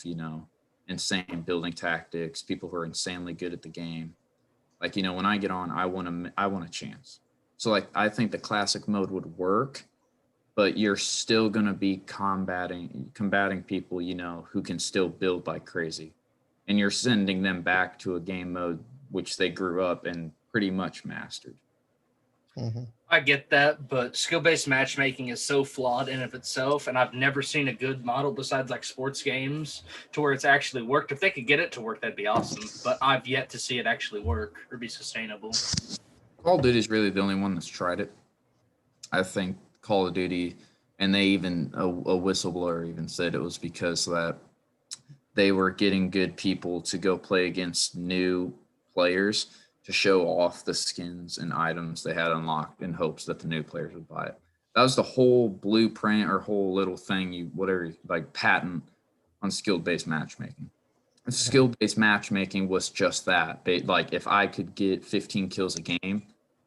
insane building tactics, people who are insanely good at the game. Like, when I get on, I want a chance. So like, I think the classic mode would work, but you're still going to be combating people, who can still build like crazy. And you're sending them back to a game mode which they grew up and pretty much mastered. Mm-hmm. I get that, but skill-based matchmaking is so flawed in of itself, and I've never seen a good model besides like sports games to where it's actually worked. If they could get it to work, that'd be awesome, but I've yet to see it actually work or be sustainable. Call of Duty is really the only one that's tried it. I think Call of Duty, and they even, a whistleblower even said it was because that they were getting good people to go play against new players to show off the skins and items they had unlocked in hopes that the new players would buy it. That was the whole blueprint or whole little thing, patent on skill-based matchmaking. Skill-based matchmaking was just that. Like, if I could get 15 kills a game and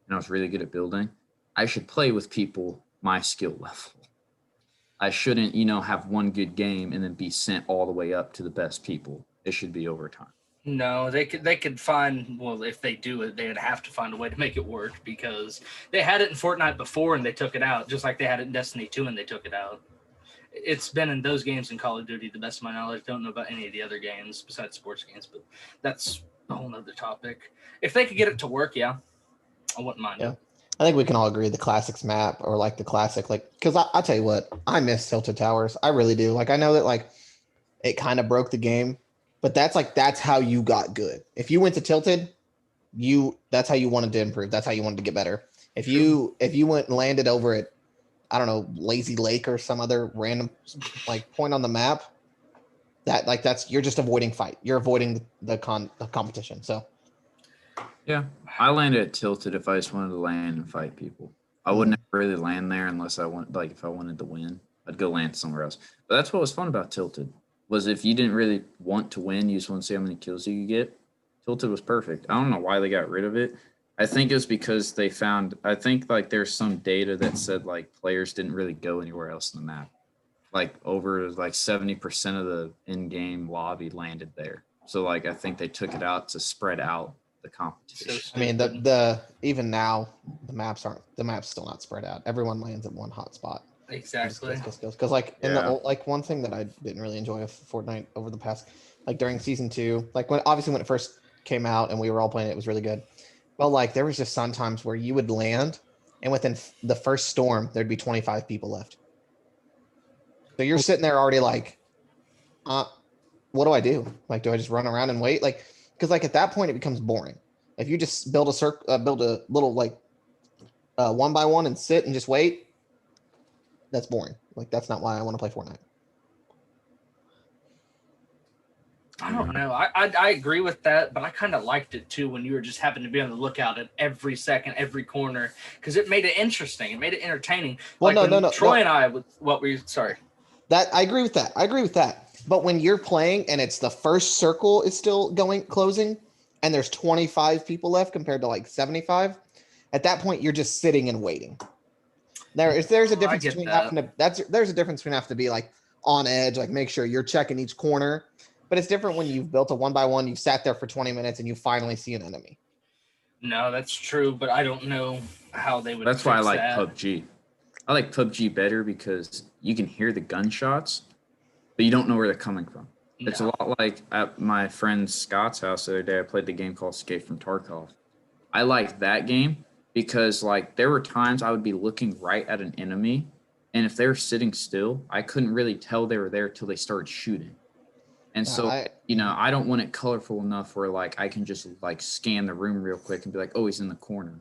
I was really good at building, I should play with people my skill level. I shouldn't, have one good game and then be sent all the way up to the best people. It should be over time. No, they could find, well, if they do it, they'd have to find a way to make it work because they had it in Fortnite before and they took it out, just like they had it in Destiny 2 and they took it out. It's been in those games in Call of Duty, the best of my knowledge. Don't know about any of the other games besides sports games, but that's a whole nother topic. If they could get it to work, yeah, I wouldn't mind it. I think we can all agree the classics map or like the classic, like, because I'll tell you what, I miss Tilted Towers. I really do. Like, I know that like it kind of broke the game, but that's how you got good. If you went to Tilted, that's how you wanted to improve. That's how you wanted to get better. If you went and landed over at, I don't know, Lazy Lake or some other random like point on the map, you're just avoiding fight. You're avoiding the competition. So yeah, I landed at Tilted if I just wanted to land and fight people. I wouldn't really land there unless if I wanted to win, I'd go land somewhere else. But that's what was fun about Tilted, was if you didn't really want to win, you just want to see how many kills you could get. Tilted was perfect. I don't know why they got rid of it. I think it was because I think like there's some data that said like players didn't really go anywhere else in the map. Like over like 70% of the in-game lobby landed there. So like I think they took it out to spread out the competition. So I mean, the even now the map's still not spread out. Everyone lands at one hot spot. Exactly. Because like in Yeah. like one thing that I didn't really enjoy of Fortnite over the past, like during season 2, like when obviously when it first came out and we were all playing it was really good. But like there was just sometimes where you would land and within the first storm there'd be 25 people left. So you're sitting there already like, what do I do? Like, do I just run around and wait? Like, because like at that point it becomes boring. If you just build a circle, build a little like one by one and sit and just wait, that's boring. Like that's not why I want to play Fortnite. I don't know. I agree with that, but I kind of liked it too when you were just having to be on the lookout at every second, every corner, because it made it interesting. It made it entertaining. Well, Like when Troy no. and I, what we sorry. That I agree with that. I agree with that. But when you're playing and it's the first circle is still going closing, and there's 25 people left compared to like 75, at that point you're just sitting and waiting. There's a difference between having to there's a difference between having to be like on edge, like make sure you're checking each corner. But it's different when you've built a one by one, you've sat there for 20 minutes and you finally see an enemy. No, that's true, but I don't know how they would. That's why I like that. PUBG. I like PUBG better because you can hear the gunshots, but you don't know where they're coming from. No. It's a lot like at my friend Scott's house the other day. I played the game called Escape from Tarkov. I liked that game because like there were times I would be looking right at an enemy, and if they were sitting still, I couldn't really tell they were there till they started shooting. And so, I don't want it colorful enough where like I can just like scan the room real quick and be like, oh, he's in the corner.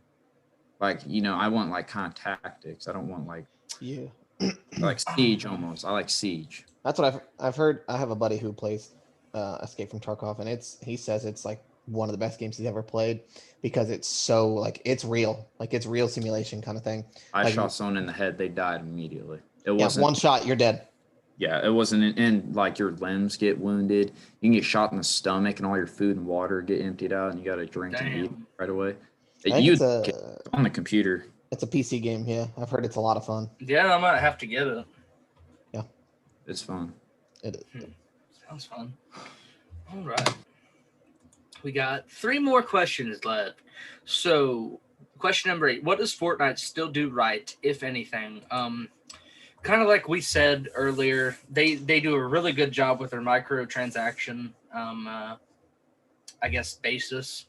Like, I want like kind of tactics. I don't want like like Siege almost. I like Siege. That's what I've heard. I have a buddy who plays Escape from Tarkov, and he says it's like one of the best games he's ever played because it's so like it's real simulation kind of thing. I shot someone in the head, they died immediately. It wasn't one shot, you're dead. Yeah, it wasn't in like your limbs get wounded. You can get shot in the stomach and all your food and water get emptied out and you got to drink and eat right away. It's on the computer. It's a PC game, yeah. I've heard it's a lot of fun. Yeah, I might have to get it. Yeah. It's fun. It is. Sounds fun. All right. We got 3 more questions left. So, question number 8. What does Fortnite still do right, if anything? Kind of like we said earlier, they do a really good job with their microtransaction, I guess, basis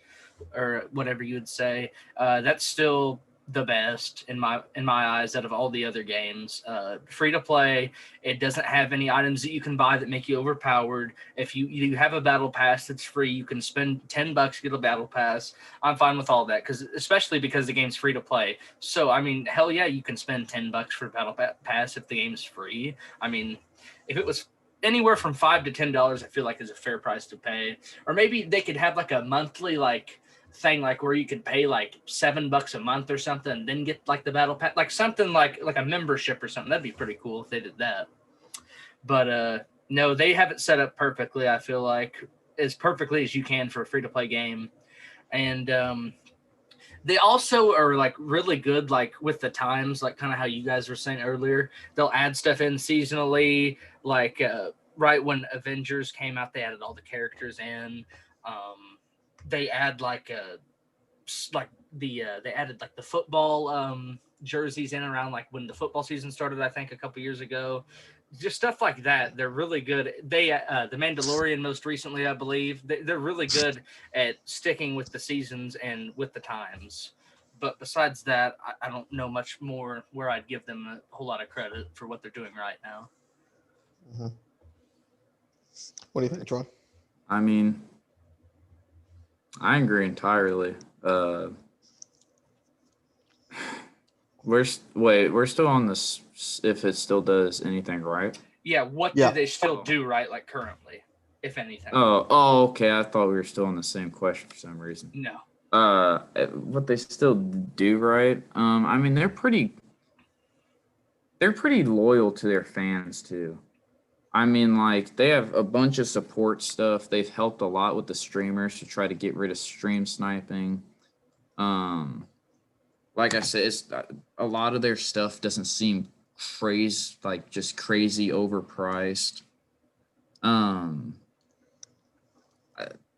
or whatever you would say. That's still the best in my eyes out of all the other games. Free to play. It doesn't have any items that you can buy that make you overpowered. If you have a battle pass that's free, you can spend $10 to get a battle pass. I'm fine with all that especially because the game's free to play. So I mean, hell yeah, you can spend $10 for a battle pass if the game's free. I mean, if it was anywhere from $5 to $10, I feel like is a fair price to pay. Or maybe they could have like a monthly thing like where you could pay like $7 a month or something and then get like the battle pass, like something like a membership or something. That'd be pretty cool if they did that. But no, they have it set up perfectly. I feel like as perfectly as you can for a free to play game. And they also are like really good, like with the times, like kind of how you guys were saying earlier, they'll add stuff in seasonally, like right when Avengers came out, they added all the characters in. They add they added like the football jerseys in around like when the football season started, I think a couple years ago. Just stuff like that. They're really good. They the Mandalorian most recently, I believe, they're really good at sticking with the seasons and with the times. But besides that, I don't know much more where I'd give them a whole lot of credit for what they're doing right now. Mm-hmm. What do you think, Troy? I mean, I agree entirely. We're still on this. If it still does anything right. Yeah. What do they still do right, like currently, if anything? Oh, okay. I thought we were still on the same question for some reason. No. What they still do right? I mean, they're pretty loyal to their fans too. I mean, like, they have a bunch of support stuff. They've helped a lot with the streamers to try to get rid of stream sniping. Like I said, it's a lot of their stuff doesn't seem just crazy overpriced. And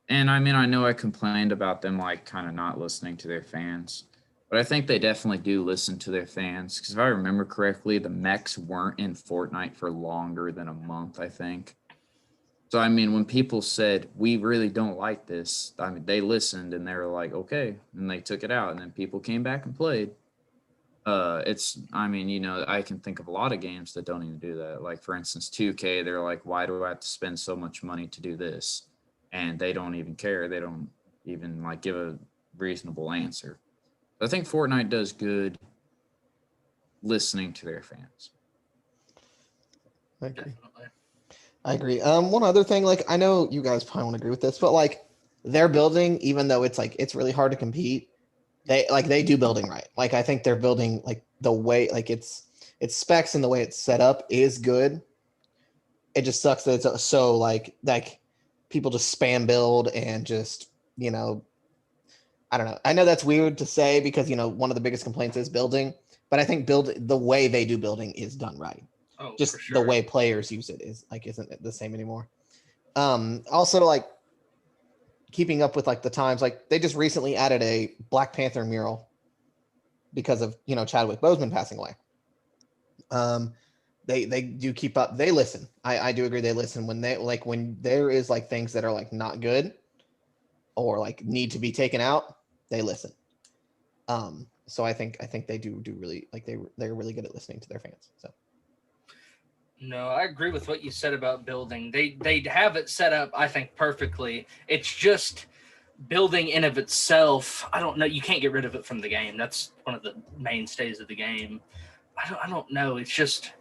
I mean, I know I complained about them like kind of not listening to their fans, But I think they definitely do listen to their fans because if I remember correctly, the mechs weren't in Fortnite for longer than a month, I think. So, I mean, when people said, we really don't like this, I mean, they listened and they were like, okay. And they took it out. And then people came back and played. I mean, I can think of a lot of games that don't even do that. Like, for instance, 2K, they're like, why do I have to spend so much money to do this? And they don't even care. They don't even, like, give a reasonable answer. I think Fortnite does good listening to their fans. I agree. Definitely. I agree. One other thing, like I know you guys probably won't agree with this, but like they're building, even though it's like it's really hard to compete, they do building right. Like I think they're building like the way like it's specs and the way it's set up is good. It just sucks that it's so like people just spam build and just, I don't know. I know that's weird to say because one of the biggest complaints is building, but I think the way they do building is done right. Oh, Just for sure. the way players use it isn't the same anymore. Also like keeping up with like the times, like they just recently added a Black Panther mural because of Chadwick Boseman passing away. They do keep up. They listen. I do agree. They listen when there is like things that are like not good or like need to be taken out. They listen. So I think they do really like they're really good at listening to their fans. So. No, I agree with what you said about building. They have it set up, I think, perfectly. It's just building in of itself. I don't know. You can't get rid of it from the game. That's one of the mainstays of the game. I don't know. It's just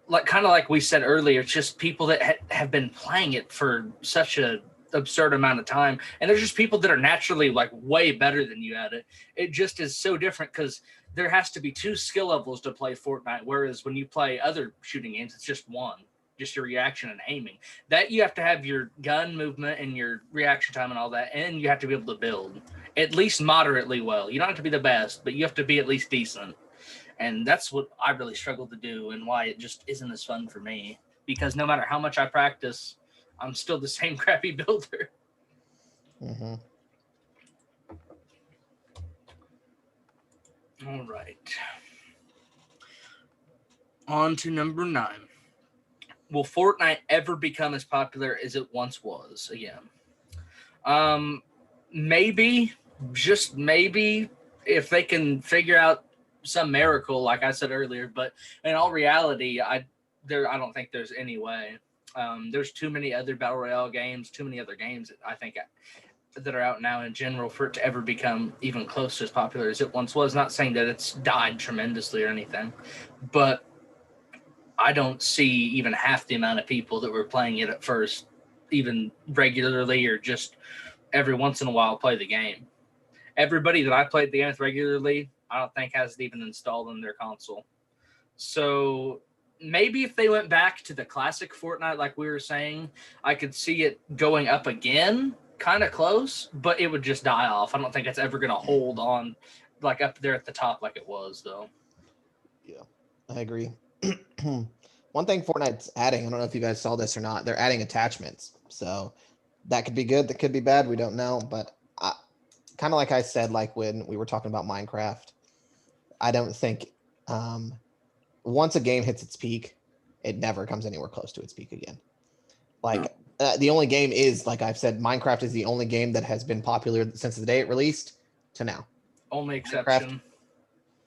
like kind of like we said earlier. It's just people that have been playing it for such a absurd amount of time, and there's just people that are naturally like way better than you at it. It just is so different because there has to be 2 skill levels to play Fortnite, whereas when you play other shooting games, it's just one, just your reaction and aiming. That you have to have your gun movement and your reaction time and all that, and you have to be able to build at least moderately well. You don't have to be the best, but you have to be at least decent. And that's what I really struggle to do and why it just isn't as fun for me. Because no matter how much I practice, I'm still the same crappy builder. Mm-hmm. All right. On to number 9. Will Fortnite ever become as popular as it once was again? Maybe, just maybe, if they can figure out some miracle, like I said earlier. But in all reality, I don't think there's any way. There's too many other battle royale games, too many other games that I think that are out now in general for it to ever become even close to as popular as it once was. Not saying that it's died tremendously or anything, but I don't see even half the amount of people that were playing it at first, even regularly or just every once in a while play the game. Everybody that I played the game with regularly, I don't think has it even installed on their console. So maybe if they went back to the classic Fortnite, like we were saying, I could see it going up again, kind of close, but it would just die off. I don't think it's ever going to hold on like up there at the top like it was, though. Yeah, I agree. One thing Fortnite's adding, I don't know if you guys saw this or not, they're adding attachments. So that could be good, that could be bad, we don't know. But kind of like I said, like when we were talking about Minecraft, I don't think once a game hits its peak, it never comes anywhere close to its peak again. Like the only game is, like I've said, Minecraft is the only game that has been popular since the day it released to now. Only exception.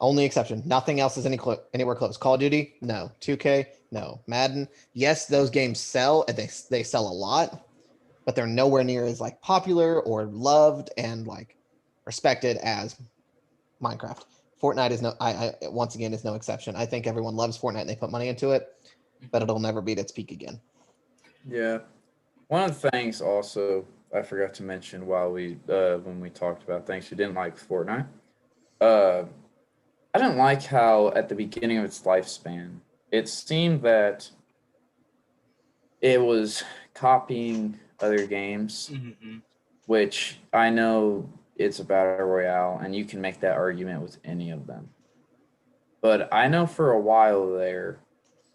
Only exception. Nothing else is anywhere close. Call of Duty? No. 2K? No. Madden? Yes, those games sell and they sell a lot, but they're nowhere near as like popular or loved and like respected as Minecraft. Fortnite is once again is no exception. I think everyone loves Fortnite and they put money into it, but it'll never beat its peak again. Yeah. One of the things also I forgot to mention while when we talked about things we didn't like Fortnite. I didn't like how at the beginning of its lifespan, it seemed that it was copying other games, which I know it's a battle royale, and you can make that argument with any of them. But I know for a while there,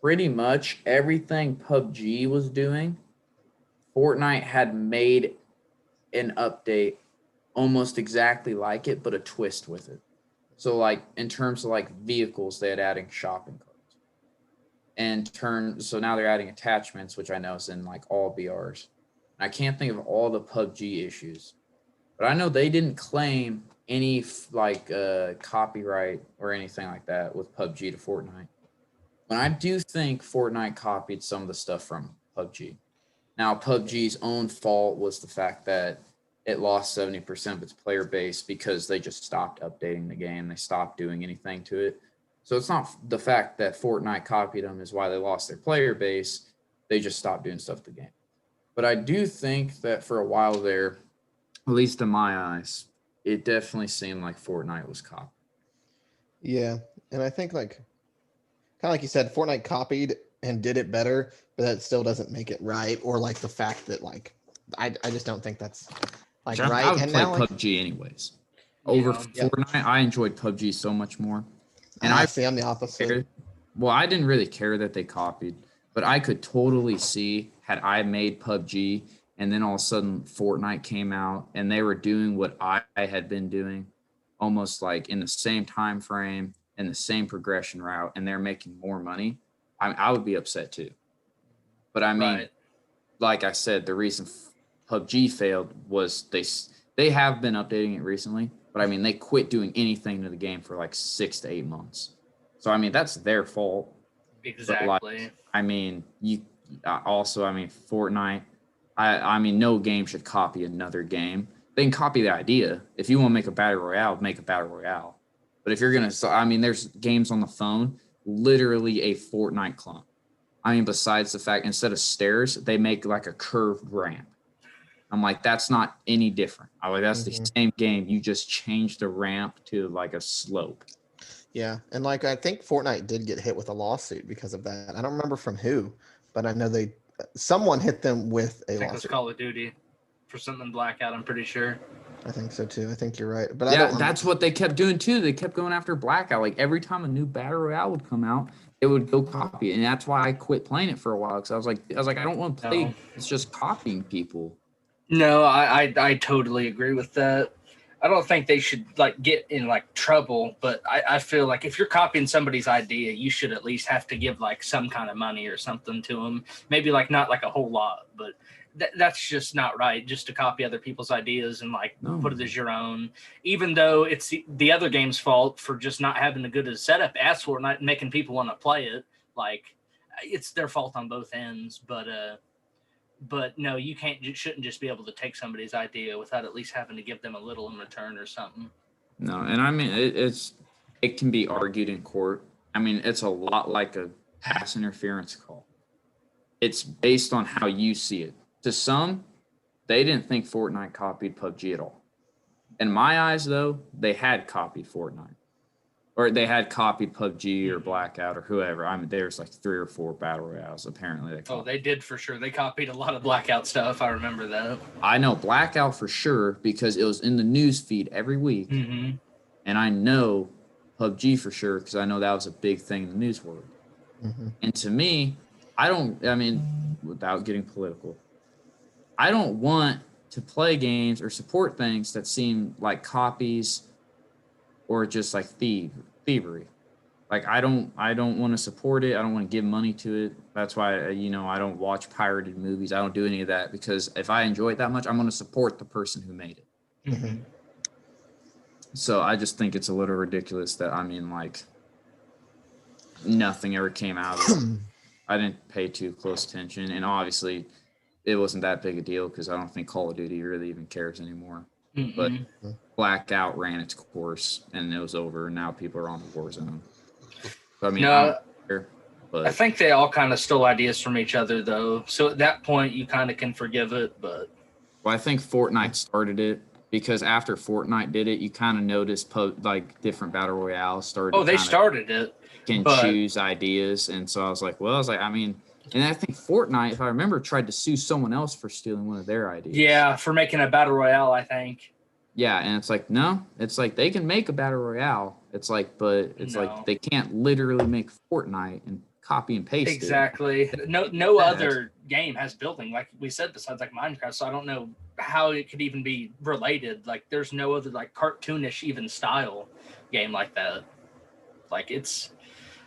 pretty much everything PUBG was doing, Fortnite had made an update almost exactly like it, but a twist with it. So like in terms of like vehicles, they had adding shopping carts. So now they're adding attachments, which I know is in like all BRs. And I can't think of all the PUBG issues, but I know they didn't claim any copyright or anything like that with PUBG to Fortnite. But I do think Fortnite copied some of the stuff from PUBG. Now, PUBG's own fault was the fact that it lost 70% of its player base because they just stopped updating the game. They stopped doing anything to it. So it's not the fact that Fortnite copied them is why they lost their player base. They just stopped doing stuff to the game. But I do think that for a while there, at least in my eyes, it definitely seemed like Fortnite was copied. Yeah, and I think like kind of like you said, Fortnite copied and did it better, but that still doesn't make it right. Or like the fact that like I just don't think that's like right. I would and play now PUBG anyways. Over Fortnite, I enjoyed PUBG so much more. And I see I'm the opposite. Well, I didn't really care that they copied, but I could totally see had I made PUBG and then all of a sudden Fortnite came out and they were doing what I had been doing almost like in the same time frame and the same progression route and they're making more money. I would be upset too. But I mean, like I said, the reason PUBG failed was they have been updating it recently, but I mean, they quit doing anything to the game for like 6 to 8 months. So, I mean, that's their fault. Exactly. Like, I mean, Fortnite, I mean, no game should copy another game. They can copy the idea. If you want to make a battle royale, make a battle royale. But if you're going to, I mean, there's games on the phone, literally a Fortnite clone. I mean, besides the fact, instead of stairs, they make like a curved ramp. I'm like, that's not any different. I'm like, that's the same game. You just changed the ramp to like a slope. Yeah. And like, I think Fortnite did get hit with a lawsuit because of that. I don't remember from who, but I know someone hit them with a lawsuit. I think it was Call of Duty for something blackout, I'm pretty sure. I think so too. I think you're right. But yeah, that's what they kept doing too. They kept going after Blackout. Like every time a new battle royale would come out, it would go copy it. And that's why I quit playing it for a while. Because I was like, I don't want to play. No. It's just copying people. No, I totally agree with that. I don't think they should like get in like trouble, but I feel like if you're copying somebody's idea, you should at least have to give like some kind of money or something to them. Maybe like not like a whole lot, but that's just not right. Just to copy other people's ideas and like put it as your own, even though it's the other game's fault for just not having the good of a setup as Fortnite and making people want to play it. Like it's their fault on both ends, but no, you shouldn't just be able to take somebody's idea without at least having to give them a little in return or something. No, and I mean, it can be argued in court. I mean, it's a lot like a pass interference call. It's based on how you see it. To some, they didn't think Fortnite copied PUBG at all. In my eyes, though, they had copied Fortnite. Or they had copied PUBG or Blackout or whoever. I mean, there's like 3 or 4 battle royales. Apparently, they did for sure. They copied a lot of Blackout stuff. I remember that. I know Blackout for sure because it was in the news feed every week, and I know PUBG for sure because I know that was a big thing in the news world. And to me, without getting political, I don't want to play games or support things that seem like copies or just like thievery. Like I don't want to support it. I don't want to give money to it. That's why I don't watch pirated movies. I don't do any of that because if I enjoy it that much, I'm going to support the person who made it. So I just think it's a little ridiculous that like nothing ever came out of it. I didn't pay too close attention, and obviously it wasn't that big a deal because I don't think Call of Duty really even cares anymore. But Blackout ran its course and it was over. And now people are on the war zone. So, I mean, I think they all kind of stole ideas from each other, though. So at that point, you kind of can forgive it. But I think Fortnite started it because after Fortnite did it, you kind of noticed different battle royales started. Oh, they started it. Can choose ideas, and so I was like, and I think Fortnite, if I remember, tried to sue someone else for stealing one of their ideas. Yeah, for making a battle royale, I think. Yeah, and it's like, no, it's like they can make a battle royale. It's like, but it's like they can't literally make Fortnite and copy and paste exactly. it. No other game has building, like we said, besides like Minecraft, so I don't know how it could even be related. Like there's no other like cartoonish even style game like that. Like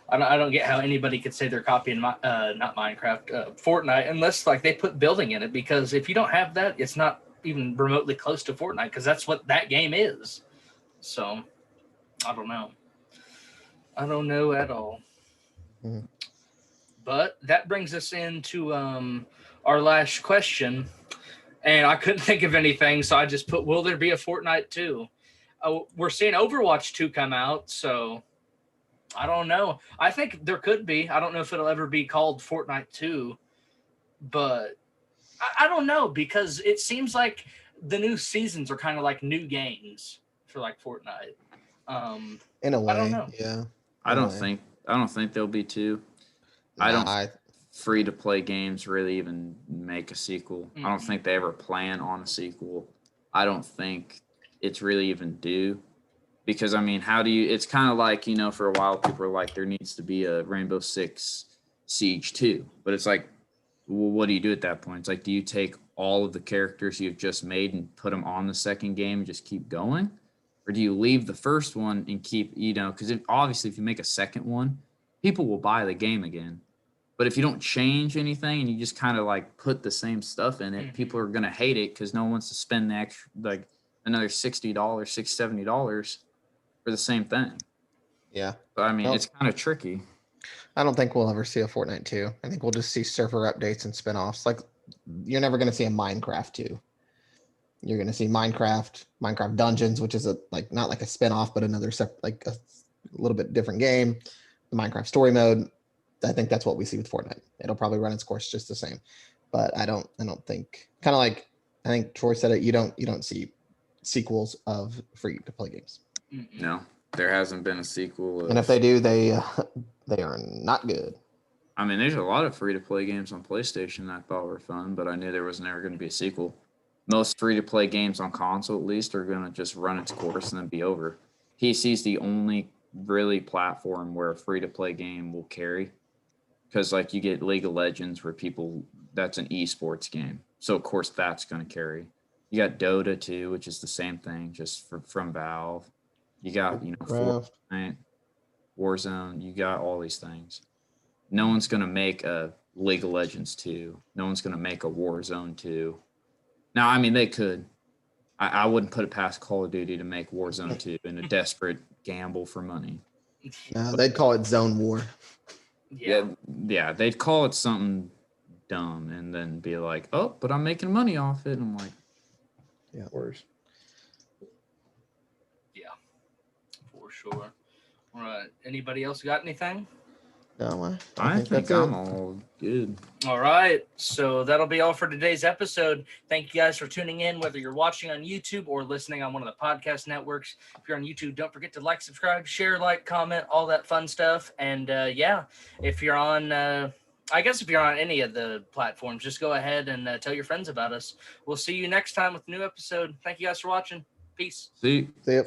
I don't get how anybody could say they're copying not Minecraft, Fortnite, unless like they put building in it. Because if you don't have that, it's not even remotely close to Fortnite. Because that's what that game is. So I don't know. I don't know at all. Mhm. But that brings us into our last question, and I couldn't think of anything, so I just put, "Will there be a Fortnite 2?" We're seeing Overwatch 2 come out, so I don't know. I think there could be. I don't know if it'll ever be called Fortnite 2, but I don't know, because it seems like the new seasons are kind of like new games for like Fortnite. In a way, I don't know. yeah. I don't think there'll be two. I don't I free to play games really even make a sequel. I don't Mhm. think they ever plan on a sequel. I don't think it's really even due, because I mean, how do you? It's kind of like, for a while people were like, there needs to be a Rainbow Six Siege 2, but it's like, well, what do you do at that point? It's like, do you take all of the characters you've just made and put them on the second game and just keep going, or do you leave the first one and keep, because obviously if you make a second one, people will buy the game again. But if you don't change anything and you just kind of like put the same stuff in it, Mhm. people are gonna hate it because no one wants to spend the extra, like, another $60, $70 for the same thing. yeah. So, I mean, Nope. it's kind of tricky. I don't think we'll ever see a Fortnite 2. I think we'll just see server updates and spin-offs. Like, you're never going to see a Minecraft 2. You're going to see Minecraft Dungeons, which is not like a spin-off, but another like a little bit different game. The Minecraft story mode. I think that's what we see with Fortnite. It'll probably run its course just the same. But I don't think, kind of like I think Troy said it, you don't see sequels of free to play games. Mhm. No, there hasn't been a sequel. And if they do, they are not good. I mean, there's a lot of free to play games on PlayStation that I thought were fun, but I knew there was never going to be a sequel. Most free to play games on console, at least, are going to just run its course and then be over. PC is the only really platform where a free to play game will carry, because like you get League of Legends where that's an esports game, so of course that's going to carry. You got Dota 2, which is the same thing, just from Valve. You got Craft. Fortnite, Warzone. You got all these things. No one's going to make a League of Legends 2. No one's going to make a Warzone 2. Now, I mean, they could. I wouldn't put it past Call of Duty to make Warzone 2 in a desperate gamble for money. They'd call it Zone War. Yeah. They'd call it something dumb and then be like, oh, but I'm making money off it. And I'm like, Yeah. worse. Yeah, for sure. All right. Anybody else got anything? I No, think that's I'm it. all good. All right. So that'll be all for today's episode. Thank you guys for tuning in, whether you're watching on YouTube or listening on one of the podcast networks. If you're on YouTube, don't forget to like, subscribe, share, comment, all that fun stuff. And if you're on, if you're on any of the platforms, just go ahead and tell your friends about us. We'll see you next time with a new episode. Thank you guys for watching. Peace. See. See ya.